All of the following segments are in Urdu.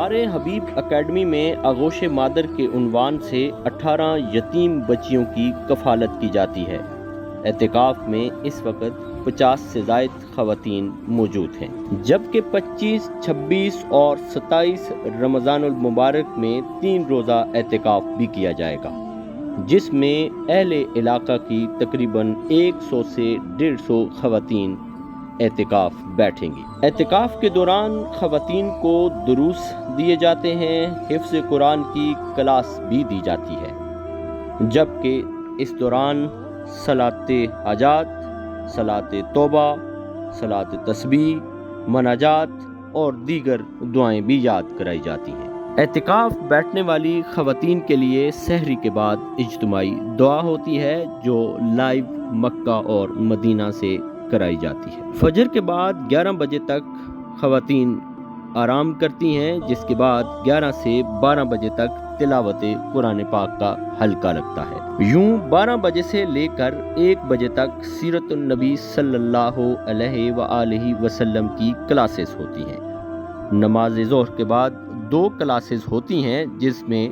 انوار حبیب اکیڈمی میں آغوش مادر کے عنوان سے 18 یتیم بچیوں کی کفالت کی جاتی ہے۔ اعتکاف میں اس وقت 50 سے زائد خواتین موجود ہیں، جبکہ 25، 26 اور 27 رمضان المبارک میں 3 روزہ اعتکاف بھی کیا جائے گا، جس میں اہل علاقہ کی تقریباً 100 سے 150 خواتین اعتکاف بیٹھیں گی۔ اعتکاف کے دوران خواتین کو دروس دیے جاتے ہیں، حفظ قرآن کی کلاس بھی دی جاتی ہے، جبکہ اس دوران صلاۃ حاجات، صلاۃ توبہ، صلاۃ تسبیح، مناجات اور دیگر دعائیں بھی یاد کرائی جاتی ہیں۔ اعتکاف بیٹھنے والی خواتین کے لیے سحری کے بعد اجتماعی دعا ہوتی ہے، جو لائیو مکہ اور مدینہ سے کرائی جاتی ہے۔ فجر کے بعد 11 بجے تک خواتین آرام کرتی ہیں، جس کے بعد 11 سے 12 بجے تک تلاوت قرآن پاک کا حلقہ لگتا ہے۔ یوں 12 بجے سے لے کر 1 بجے تک سیرت النبی صلی اللہ علیہ وآلہ وسلم کی کلاسز ہوتی ہیں۔ نماز ظہر کے بعد 2 کلاسز ہوتی ہیں، جس میں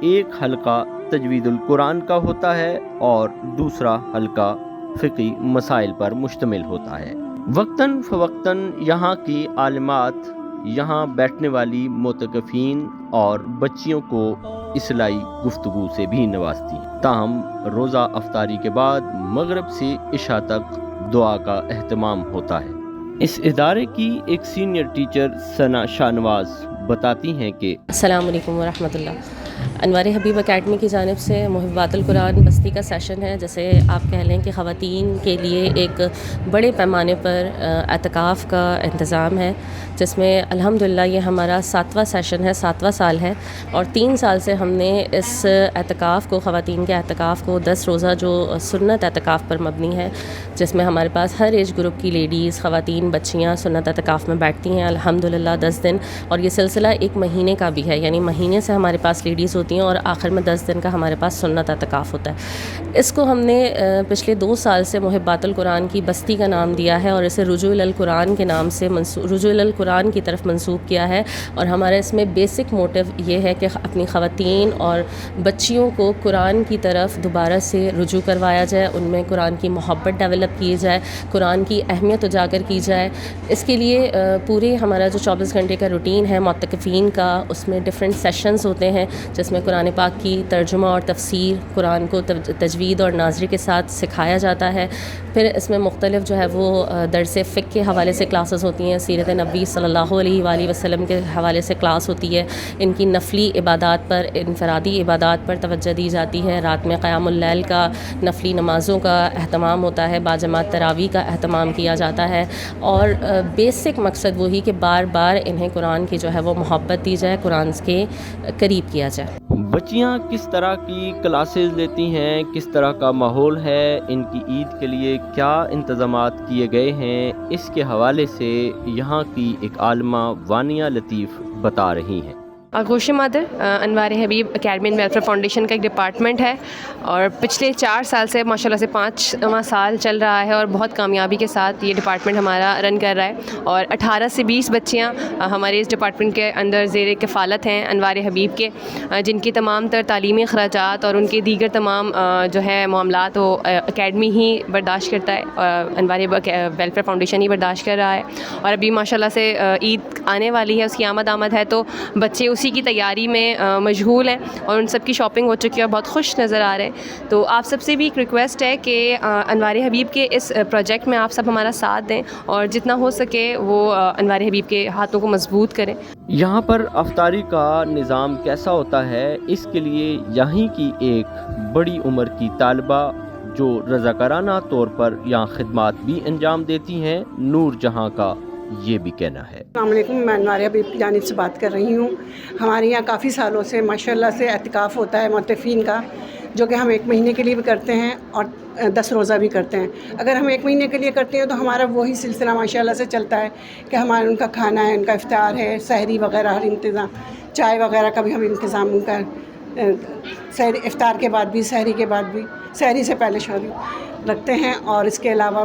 ایک حلقہ تجوید القرآن کا ہوتا ہے اور دوسرا حلقہ فقہی مسائل پر مشتمل ہوتا ہے۔ وقتاً فوقتاً یہاں کی عالمات یہاں بیٹھنے والی معتکفین اور بچیوں کو اصلاحی گفتگو سے بھی نوازتی ہیں۔ تاہم روزہ افطاری کے بعد مغرب سے عشاء تک دعا کا اہتمام ہوتا ہے۔ اس ادارے کی ایک سینئر ٹیچر ثنا شاہنواز بتاتی ہیں کہ السلام علیکم ورحمۃ اللہ۔ انوار حبیب اکیڈمی کی جانب سے محبات القرآن بستی کا سیشن ہے، جیسے آپ کہہ لیں کہ خواتین کے لیے ایک بڑے پیمانے پر اعتکاف کا انتظام ہے، جس میں الحمدللہ یہ ہمارا 7واں سیشن ہے، 7واں سال ہے، اور 3 سال سے ہم نے اس اعتکاف کو، خواتین کے اعتکاف کو 10 روزہ جو سنت اعتکاف پر مبنی ہے، جس میں ہمارے پاس ہر ایج گروپ کی لیڈیز، خواتین، بچیاں سنت اعتکاف میں بیٹھتی ہیں الحمدللہ 10 دن، اور یہ سلسلہ 1 مہینے کا بھی ہے، یعنی مہینے سے ہمارے پاس لیڈیز ہوتی ہیں اور آخر میں 10 دن کا ہمارے پاس سنت اعتکاف ہوتا ہے۔ اس کو ہم نے پچھلے 2 سال سے محبات القرآن کی بستی کا نام دیا ہے، اور اسے رجوع القرآن کے نام سے رجوع القرآن کی طرف منسوب کیا ہے، اور ہمارا اس میں بیسک موٹو یہ ہے کہ اپنی خواتین اور بچیوں کو قرآن کی طرف دوبارہ سے رجوع کروایا جائے، ان میں قرآن کی محبت ڈیولپ کی جائے، قرآن کی اہمیت اجاگر کی جائے۔ اس کے لیے پورے ہمارا جو 24 گھنٹے کا روٹین ہے معتکفین کا، اس میں ڈفرینٹ سیشنز ہوتے ہیں، جس میں قرآن پاک کی ترجمہ اور تفسیر، قرآن کو تجوید اور ناظری کے ساتھ سکھایا جاتا ہے۔ پھر اس میں مختلف جو ہے وہ درس فقہ کے حوالے سے کلاسز ہوتی ہیں، سیرت نبی صلی اللہ علیہ وآلہ وسلم کے حوالے سے کلاس ہوتی ہے، ان کی نفلی عبادات پر، انفرادی عبادات پر توجہ دی جاتی ہے، رات میں قیام اللیل کا، نفلی نمازوں کا اہتمام ہوتا ہے، باجماعت تراویح کا اہتمام کیا جاتا ہے، اور بیسک مقصد وہی کہ بار بار انہیں قرآن کی جو ہے وہ محبت دی جائے، قرآن کے قریب کیا جائے۔ بچیاں کس طرح کی کلاسز لیتی ہیں، کس طرح کا ماحول ہے، ان کی عید کے لیے کیا انتظامات کیے گئے ہیں، اس کے حوالے سے یہاں کی ایک عالمہ وانیہ لطیف بتا رہی ہیں۔ آغوش مادر انوار حبیب اکیڈمی اینڈ ویلفیئر فاؤنڈیشن کا ایک ڈپارٹمنٹ ہے، اور پچھلے 4 سال سے ماشاءاللہ سے 5واں سال چل رہا ہے، اور بہت کامیابی کے ساتھ یہ ڈپارٹمنٹ ہمارا رن کر رہا ہے، اور 18 سے 20 بچیاں ہمارے اس ڈپارٹمنٹ کے اندر زیر کفالت ہیں انوار حبیب کے، جن کی تمام تر تعلیمی اخراجات اور ان کے دیگر تمام جو ہے معاملات وہ اکیڈمی ہی برداشت کرتا ہے، انوار ویلفیئر فاؤنڈیشن ہی برداشت کر رہا ہے۔ اور ابھی ماشاءاللہ سے عید آنے والی ہے، اس کی آمد ہے، تو بچے اسی کی تیاری میں مشغول ہیں، اور ان سب کی شاپنگ ہو چکی ہے اور بہت خوش نظر آ رہے ہیں۔ تو آپ سب سے بھی ایک ریکویسٹ ہے کہ انوار حبیب کے اس پروجیکٹ میں آپ سب ہمارا ساتھ دیں، اور جتنا ہو سکے وہ انوار حبیب کے ہاتھوں کو مضبوط کریں۔ یہاں پر افطاری کا نظام کیسا ہوتا ہے، اس کے لیے یہیں کی ایک بڑی عمر کی طالبہ جو رضاکارانہ طور پر یہاں خدمات بھی انجام دیتی ہیں، نور جہاں کا یہ بھی کہنا ہے۔ السلام علیکم، میں انوار حبیب کی جانب سے بات کر رہی ہوں۔ ہمارے یہاں کافی سالوں سے ماشاءاللہ سے اعتکاف ہوتا ہے معتکفین کا، جو کہ ہم 1 مہینے کے لیے بھی کرتے ہیں اور 10 روزہ بھی کرتے ہیں۔ اگر ہم 1 مہینے کے لیے کرتے ہیں تو ہمارا وہی سلسلہ ماشاءاللہ سے چلتا ہے کہ ہمارا ان کا کھانا ہے، ان کا افطار ہے، سحری وغیرہ ہر انتظام، چائے وغیرہ کا بھی ہم انتظام ان کا، سحری افطار کے بعد بھی، سحری کے بعد بھی، سحری سے پہلے رکھتے ہیں، اور اس کے علاوہ